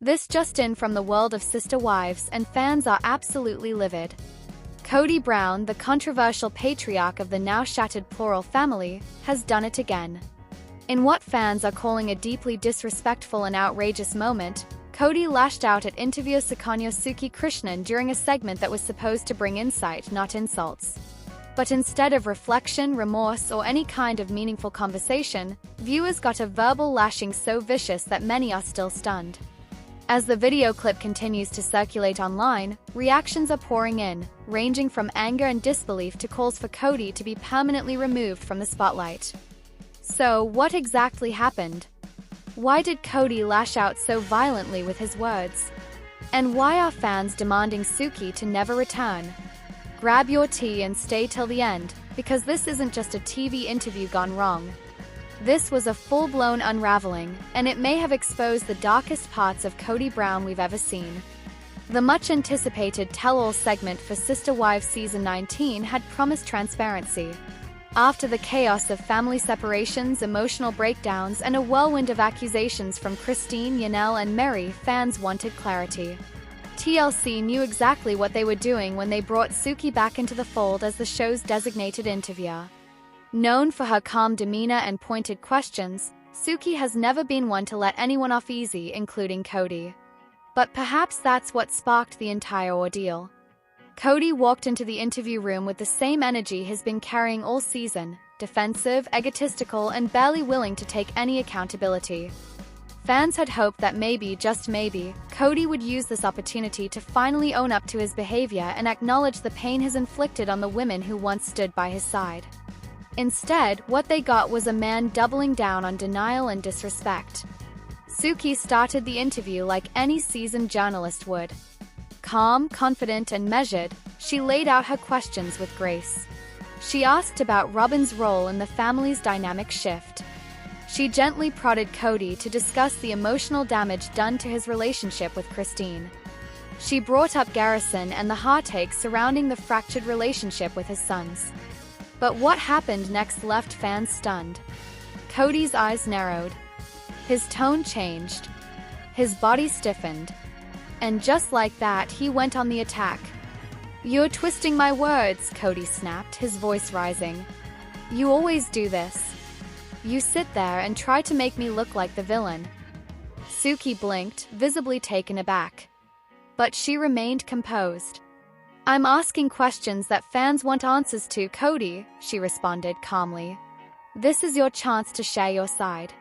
This just in from the world of sister wives, and fans are absolutely livid. Kody Brown, the controversial patriarch of the now shattered plural family, has done it again. In what fans are calling a deeply disrespectful and outrageous moment, Kody lashed out at interviewer Suki Krishnan during a segment that was supposed to bring insight, not insults. But instead of reflection, remorse, or any kind of meaningful conversation, viewers got a verbal lashing so vicious that many are still stunned. As the video clip continues to circulate online, reactions are pouring in, ranging from anger and disbelief to calls for Kody to be permanently removed from the spotlight. So, what exactly happened? Why did Kody lash out so violently with his words? And why are fans demanding Suki to never return? Grab your tea and stay till the end, because this isn't just a TV interview gone wrong. This was a full-blown unraveling, and it may have exposed the darkest parts of Kody Brown we've ever seen. The much-anticipated tell-all segment for Sister Wives Season 19 had promised transparency. After the chaos of family separations, emotional breakdowns, and a whirlwind of accusations from Christine, Yanel, and Meri, fans wanted clarity. TLC knew exactly what they were doing when they brought Suki back into the fold as the show's designated interviewer. Known for her calm demeanor and pointed questions, Suki has never been one to let anyone off easy, including Kody. But perhaps that's what sparked the entire ordeal. Kody walked into the interview room with the same energy he's been carrying all season, defensive, egotistical, and barely willing to take any accountability. Fans had hoped that maybe, just maybe, Kody would use this opportunity to finally own up to his behavior and acknowledge the pain he's inflicted on the women who once stood by his side. Instead, what they got was a man doubling down on denial and disrespect. Suki started the interview like any seasoned journalist would. Calm, confident, and measured, she laid out her questions with grace. She asked about Robyn's role in the family's dynamic shift. She gently prodded Kody to discuss the emotional damage done to his relationship with Christine. She brought up Garrison and the heartache surrounding the fractured relationship with his sons. But what happened next left fans stunned. Kody's eyes narrowed. His tone changed. His body stiffened. And just like that, he went on the attack. "You're twisting my words," Kody snapped, his voice rising. "You always do this. You sit there and try to make me look like the villain." Suki blinked, visibly taken aback. But she remained composed. "I'm asking questions that fans want answers to, Kody," she responded calmly. "This is your chance to share your side."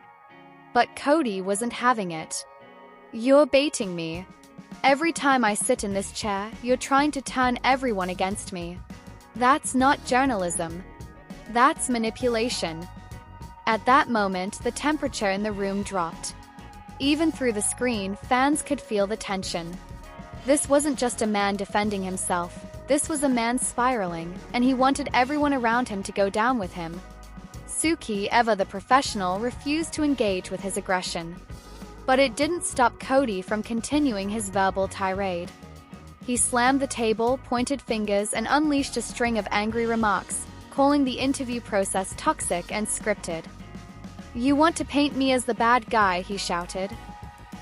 But Kody wasn't having it. "You're baiting me. Every time I sit in this chair, you're trying to turn everyone against me. That's not journalism. That's manipulation." At that moment, the temperature in the room dropped. Even through the screen, fans could feel the tension. This wasn't just a man defending himself. This was a man spiraling, and he wanted everyone around him to go down with him. Suki, ever the professional, refused to engage with his aggression. But it didn't stop Kody from continuing his verbal tirade. He slammed the table, pointed fingers, and unleashed a string of angry remarks, calling the interview process toxic and scripted. "You want to paint me as the bad guy," he shouted.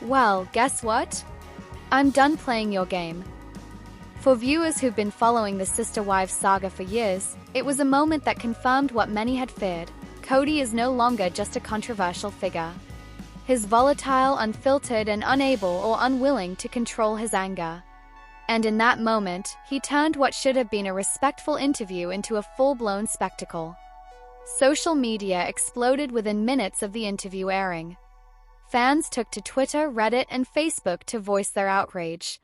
"Well, guess what? I'm done playing your game." For viewers who've been following the Sister Wives saga for years, it was a moment that confirmed what many had feared. Kody is no longer just a controversial figure. He's volatile, unfiltered, and unable or unwilling to control his anger. And in that moment, he turned what should have been a respectful interview into a full-blown spectacle. Social media exploded within minutes of the interview airing. Fans took to Twitter, Reddit, and Facebook to voice their outrage.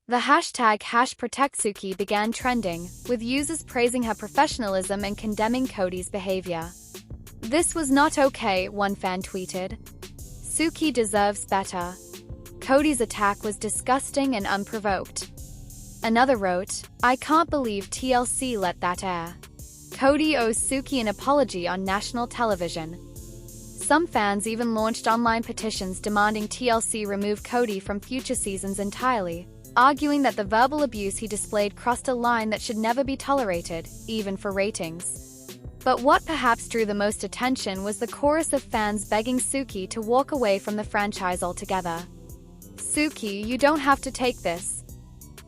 The hashtag #ProtectSuki began trending, with users praising her professionalism and condemning Kody's behavior. "This was not okay," one fan tweeted. "Suki deserves better. Kody's attack was disgusting and unprovoked." Another wrote, "I can't believe TLC let that air. Kody owes Suki an apology on national television." Some fans even launched online petitions demanding TLC remove Kody from future seasons entirely, arguing that the verbal abuse he displayed crossed a line that should never be tolerated, even for ratings. But what perhaps drew the most attention was the chorus of fans begging Suki to walk away from the franchise altogether. "Suki, you don't have to take this.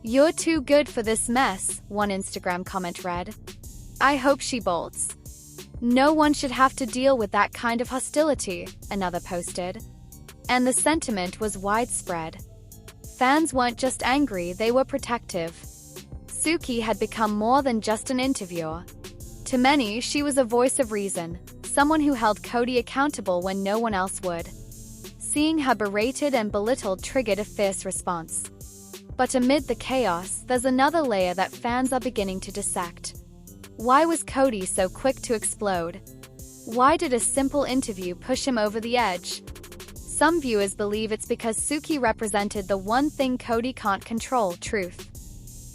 You're too good for this mess," one Instagram comment read. "I hope she bolts. No one should have to deal with that kind of hostility," another posted. And the sentiment was widespread. Fans weren't just angry, they were protective. Suki had become more than just an interviewer. To many, she was a voice of reason, someone who held Kody accountable when no one else would. Seeing her berated and belittled triggered a fierce response. But amid the chaos, there's another layer that fans are beginning to dissect. Why was Kody so quick to explode? Why did a simple interview push him over the edge? Some viewers believe it's because Suki represented the one thing Kody can't control: truth.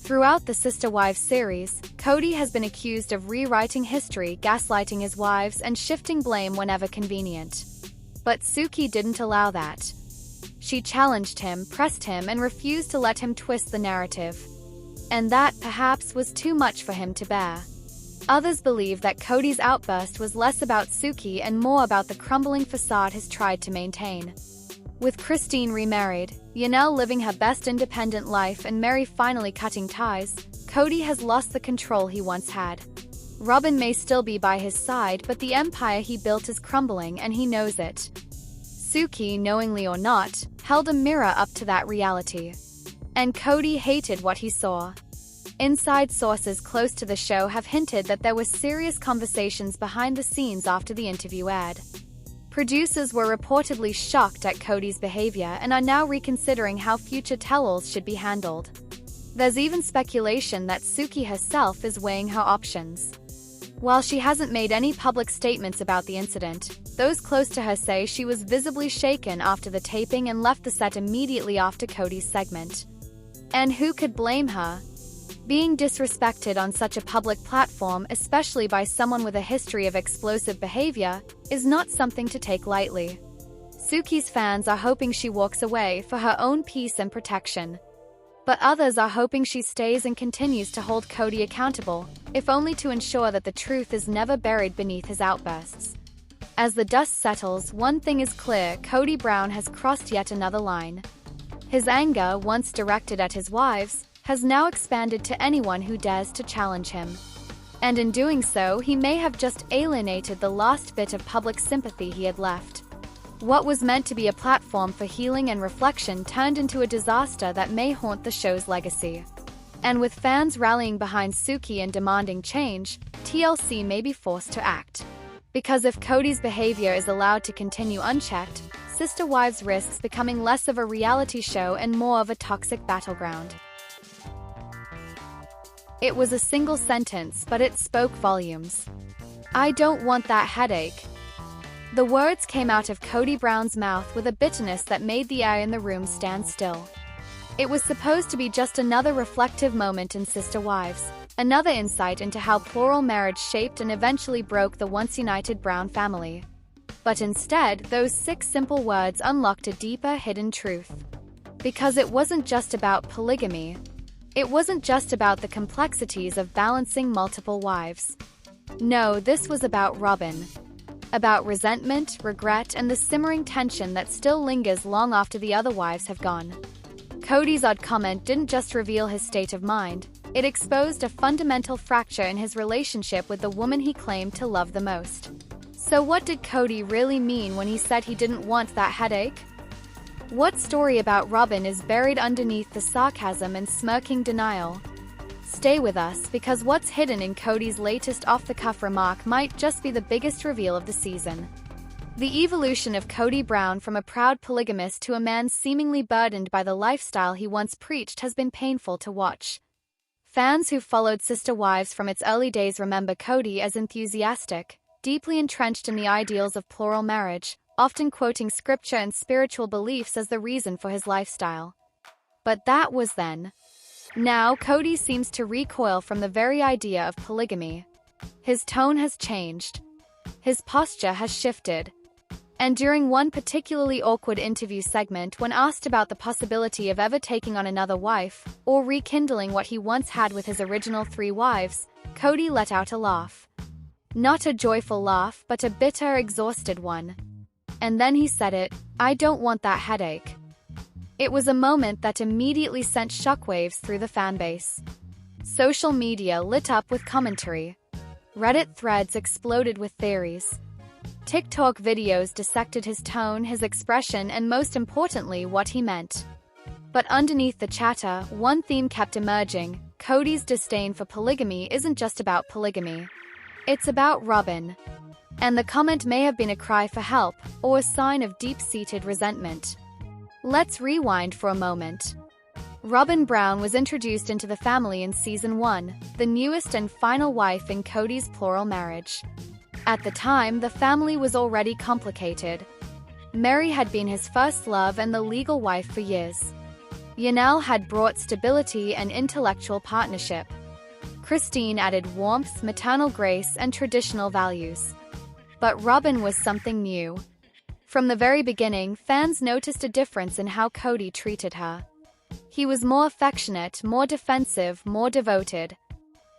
Throughout the Sister Wives series, Kody has been accused of rewriting history, gaslighting his wives, and shifting blame whenever convenient. But Suki didn't allow that. She challenged him, pressed him, and refused to let him twist the narrative. And that, perhaps, was too much for him to bear. Others believe that Kody's outburst was less about Suki and more about the crumbling facade he's tried to maintain. With Christine remarried, Yanel living her best independent life, and Meri finally cutting ties, Kody has lost the control he once had. Robyn may still be by his side, but the empire he built is crumbling, and he knows it. Suki, knowingly or not, held a mirror up to that reality. And Kody hated what he saw. Inside sources close to the show have hinted that there were serious conversations behind the scenes after the interview aired. Producers were reportedly shocked at Kody's behavior and are now reconsidering how future tell-alls should be handled. There's even speculation that Suki herself is weighing her options. While she hasn't made any public statements about the incident, those close to her say she was visibly shaken after the taping and left the set immediately after Kody's segment. And who could blame her? Being disrespected on such a public platform, especially by someone with a history of explosive behavior, is not something to take lightly. Suki's fans are hoping she walks away for her own peace and protection. But others are hoping she stays and continues to hold Kody accountable, if only to ensure that the truth is never buried beneath his outbursts. As the dust settles, one thing is clear: Kody Brown has crossed yet another line. His anger, once directed at his wives, has now expanded to anyone who dares to challenge him. And in doing so, he may have just alienated the last bit of public sympathy he had left. What was meant to be a platform for healing and reflection turned into a disaster that may haunt the show's legacy. And with fans rallying behind Suki and demanding change, TLC may be forced to act. Because if Kody's behavior is allowed to continue unchecked, Sister Wives risks becoming less of a reality show and more of a toxic battleground. It was a single sentence, but it spoke volumes. "I don't want that headache." The words came out of Kody Brown's mouth with a bitterness that made the air in the room stand still. It was supposed to be just another reflective moment in Sister Wives, another insight into how plural marriage shaped and eventually broke the once-united Brown family. But instead, those 6 simple words unlocked a deeper, hidden truth. Because it wasn't just about polygamy. It wasn't just about the complexities of balancing multiple wives. No, this was about Robyn. About resentment, regret, and the simmering tension that still lingers long after the other wives have gone. Kody's odd comment didn't just reveal his state of mind, it exposed a fundamental fracture in his relationship with the woman he claimed to love the most. So what did Kody really mean when he said he didn't want that headache? What story about Robyn is buried underneath the sarcasm and smirking denial? Stay with us, because what's hidden in Kody's latest off-the-cuff remark might just be the biggest reveal of the season. The evolution of Kody Brown from a proud polygamist to a man seemingly burdened by the lifestyle he once preached has been painful to watch. Fans who followed Sister Wives from its early days remember Kody as enthusiastic, deeply entrenched in the ideals of plural marriage, often quoting scripture and spiritual beliefs as the reason for his lifestyle. But that was then. Now, Kody seems to recoil from the very idea of polygamy. His tone has changed. His posture has shifted. And during one particularly awkward interview segment, when asked about the possibility of ever taking on another wife, or rekindling what he once had with his original 3 wives, Kody let out a laugh. Not a joyful laugh, but a bitter, exhausted one. And then he said it: "I don't want that headache." It was a moment that immediately sent shockwaves through the fanbase. Social media lit up with commentary. Reddit threads exploded with theories. TikTok videos dissected his tone, his expression, and most importantly, what he meant. But underneath the chatter, one theme kept emerging. Kody's disdain for polygamy isn't just about polygamy. It's about Robyn. And the comment may have been a cry for help, or a sign of deep-seated resentment. Let's rewind for a moment. Robyn Brown was introduced into the family in Season 1, the newest and final wife in Kody's plural marriage. At the time, the family was already complicated. Meri had been his first love and the legal wife for years. Yanel had brought stability and intellectual partnership. Christine added warmth, maternal grace, and traditional values. But Robyn was something new. From the very beginning, fans noticed a difference in how Kody treated her. He was more affectionate, more defensive, more devoted.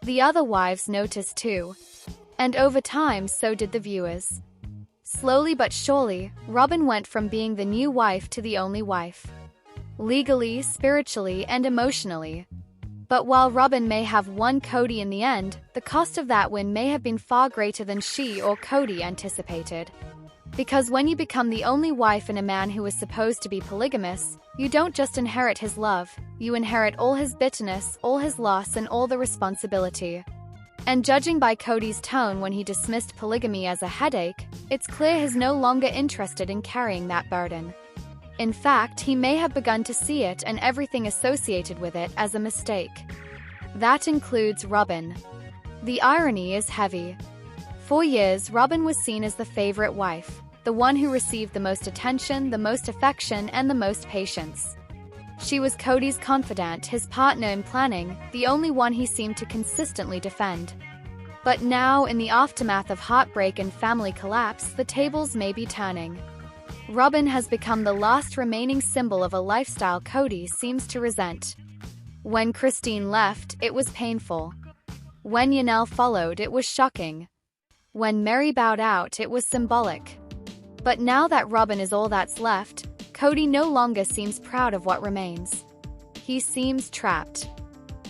The other wives noticed too. And over time, so did the viewers. Slowly but surely, Robyn went from being the new wife to the only wife. Legally, spiritually, and emotionally. But while Robyn may have won Kody in the end, the cost of that win may have been far greater than she or Kody anticipated. Because when you become the only wife in a man who is supposed to be polygamous, you don't just inherit his love, you inherit all his bitterness, all his loss, and all the responsibility. And judging by Kody's tone when he dismissed polygamy as a headache, it's clear he's no longer interested in carrying that burden. In fact, he may have begun to see it and everything associated with it as a mistake. That includes Robyn. The irony is heavy. For years, Robyn was seen as the favorite wife, the one who received the most attention, the most affection, and the most patience. She was Kody's confidant, his partner in planning, the only one he seemed to consistently defend. But now, in the aftermath of heartbreak and family collapse, the tables may be turning. Robyn has become the last remaining symbol of a lifestyle Kody seems to resent. When Christine left, it was painful. When Yanel followed, it was shocking. When Meri bowed out, it was symbolic. But now that Robyn is all that's left, Kody no longer seems proud of what remains. He seems trapped.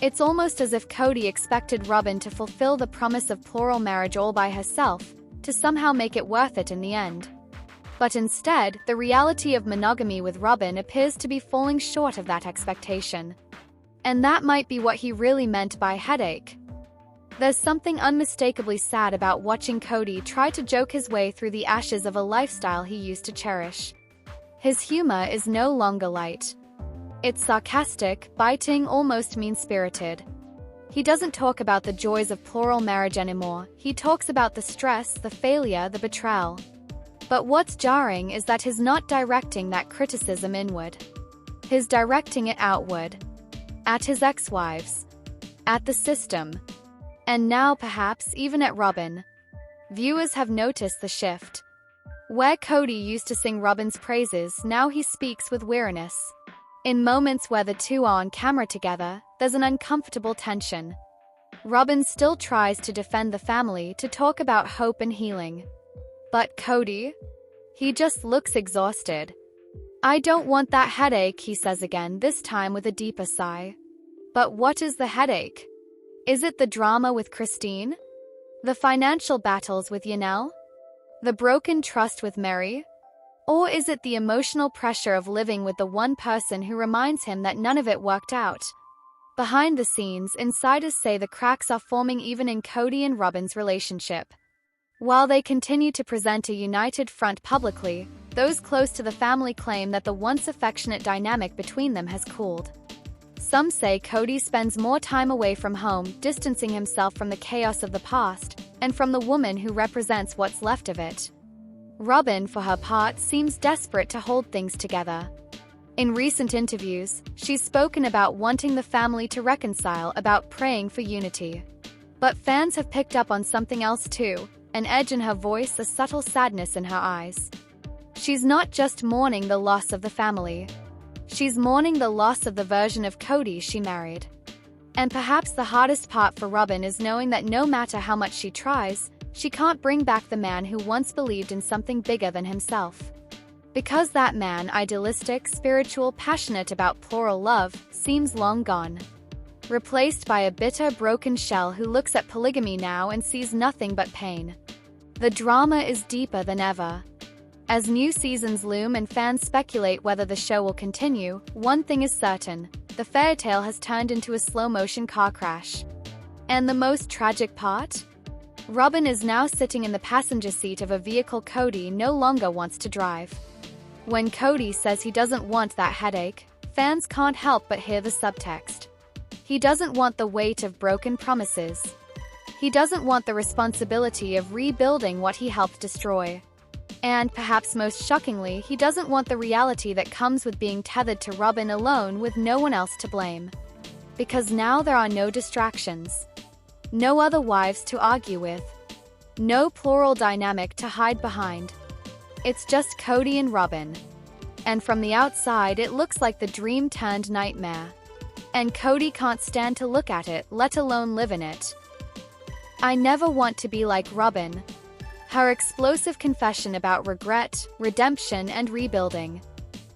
It's almost as if Kody expected Robyn to fulfill the promise of plural marriage all by herself, to somehow make it worth it in the end. But instead, the reality of monogamy with Robyn appears to be falling short of that expectation. And that might be what he really meant by headache. There's something unmistakably sad about watching Kody try to joke his way through the ashes of a lifestyle he used to cherish. His humor is no longer light. It's sarcastic, biting, almost mean-spirited. He doesn't talk about the joys of plural marriage anymore. He talks about the stress, the failure, the betrayal. But what's jarring is that he's not directing that criticism inward. He's directing it outward. At his ex-wives. At the system. And now, perhaps, even at Robyn. Viewers have noticed the shift. Where Kody used to sing Robyn's praises, now he speaks with weariness. In moments where the two are on camera together, there's an uncomfortable tension. Robyn still tries to defend the family, to talk about hope and healing. But Kody? He just looks exhausted. I don't want that headache, he says again, this time with a deeper sigh. But what is the headache? Is it the drama with Christine? The financial battles with Yanel? The broken trust with Meri? Or is it the emotional pressure of living with the one person who reminds him that none of it worked out? Behind the scenes, insiders say the cracks are forming even in Kody and Robyn's relationship. While they continue to present a united front publicly, those close to the family claim that the once affectionate dynamic between them has cooled. Some say Kody spends more time away from home, distancing himself from the chaos of the past, and from the woman who represents what's left of it. Robyn, for her part, seems desperate to hold things together. In recent interviews, she's spoken about wanting the family to reconcile, about praying for unity. But fans have picked up on something else too, an edge in her voice, a subtle sadness in her eyes. She's not just mourning the loss of the family. She's mourning the loss of the version of Kody she married. And perhaps the hardest part for Robyn is knowing that no matter how much she tries, she can't bring back the man who once believed in something bigger than himself. Because that man, idealistic, spiritual, passionate about plural love, seems long gone. Replaced by a bitter, broken shell who looks at polygamy now and sees nothing but pain. The drama is deeper than ever. As new seasons loom and fans speculate whether the show will continue, one thing is certain: the fairytale has turned into a slow-motion car crash. And the most tragic part? Robyn is now sitting in the passenger seat of a vehicle Kody no longer wants to drive. When Kody says he doesn't want that headache, fans can't help but hear the subtext. He doesn't want the weight of broken promises. He doesn't want the responsibility of rebuilding what he helped destroy. And, perhaps most shockingly, he doesn't want the reality that comes with being tethered to Robyn alone with no one else to blame. Because now there are no distractions. No other wives to argue with. No plural dynamic to hide behind. It's just Kody and Robyn. And from the outside it looks like the dream turned nightmare. And Kody can't stand to look at it, let alone live in it. I never want to be like Robyn. Her explosive confession about regret, redemption, and rebuilding.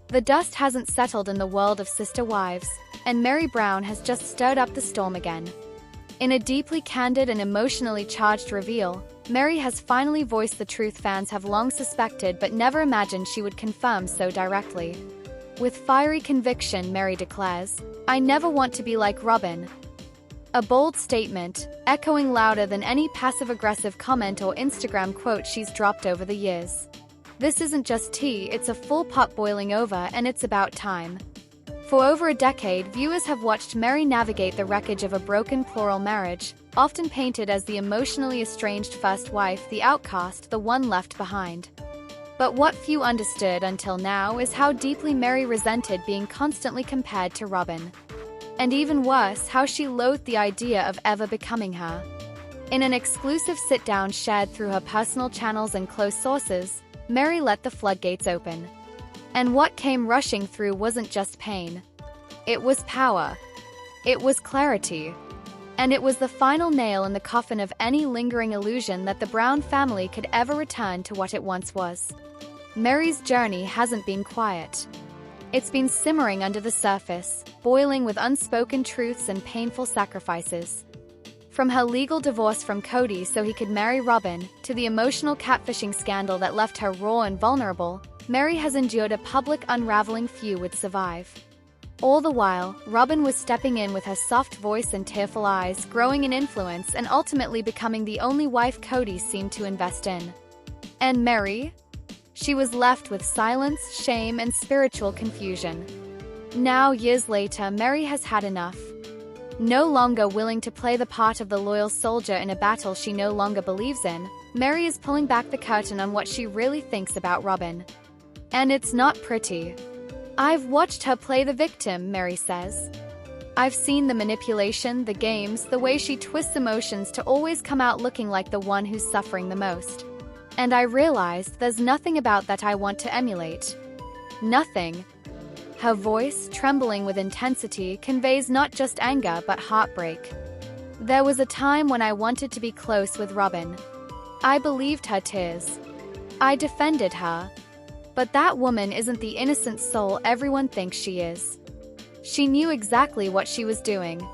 The dust hasn't settled in the world of sister wives, and Meri has just stirred up the storm again. In a deeply candid and emotionally charged reveal, Meri has finally voiced the truth fans have long suspected but never imagined she would confirm so directly. With fiery conviction, Meri declares, "I never want to be like Robyn." A bold statement, echoing louder than any passive-aggressive comment or Instagram quote she's dropped over the years. This isn't just tea, it's a full pot boiling over, and it's about time. For over a decade, viewers have watched Meri navigate the wreckage of a broken plural marriage, often painted as the emotionally estranged first wife, the outcast, the one left behind. But what few understood until now is how deeply Meri resented being constantly compared to Robyn. And even worse, how she loathed the idea of ever becoming her. In an exclusive sit-down shared through her personal channels and close sources, Meri let the floodgates open. And what came rushing through wasn't just pain. It was power. It was clarity. And it was the final nail in the coffin of any lingering illusion that the Brown family could ever return to what it once was. Meri's journey hasn't been quiet. It's been simmering under the surface, boiling with unspoken truths and painful sacrifices. From her legal divorce from Kody so he could marry Robyn, to the emotional catfishing scandal that left her raw and vulnerable, Meri has endured a public unraveling few would survive. All the while, Robyn was stepping in with her soft voice and tearful eyes, growing in influence and ultimately becoming the only wife Kody seemed to invest in. And Meri? She was left with silence, shame, and spiritual confusion. Now, years later, Meri has had enough. No longer willing to play the part of the loyal soldier in a battle she no longer believes in, Meri is pulling back the curtain on what she really thinks about Robyn. And it's not pretty. "I've watched her play the victim," Meri says. "I've seen the manipulation, the games, the way she twists emotions to always come out looking like the one who's suffering the most. And I realized there's nothing about that I want to emulate. Nothing." Her voice, trembling with intensity, conveys not just anger but heartbreak. "There was a time when I wanted to be close with Robyn. I believed her tears. I defended her. But that woman isn't the innocent soul everyone thinks she is. She knew exactly what she was doing."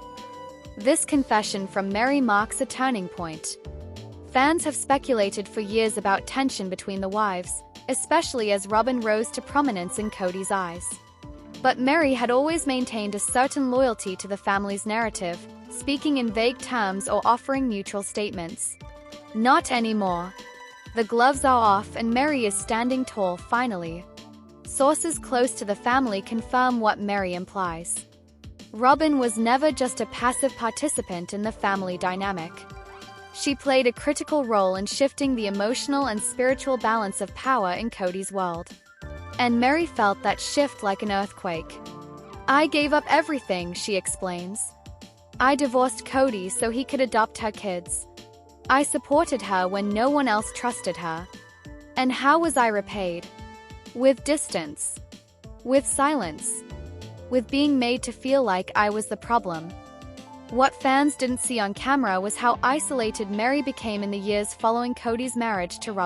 This confession from Meri marks a turning point. Fans have speculated for years about tension between the wives, especially as Robyn rose to prominence in Kody's eyes. But Meri had always maintained a certain loyalty to the family's narrative, speaking in vague terms or offering neutral statements. Not anymore. The gloves are off and Meri is standing tall finally. Sources close to the family confirm what Meri implies. Robyn was never just a passive participant in the family dynamic. She played a critical role in shifting the emotional and spiritual balance of power in Kody's world. And Meri felt that shift like an earthquake. "I gave up everything," she explains. "I divorced Kody so he could adopt her kids. I supported her when no one else trusted her. And how was I repaid? With distance. With silence. With being made to feel like I was the problem." What fans didn't see on camera was how isolated Meri became in the years following Kody's marriage to Robyn.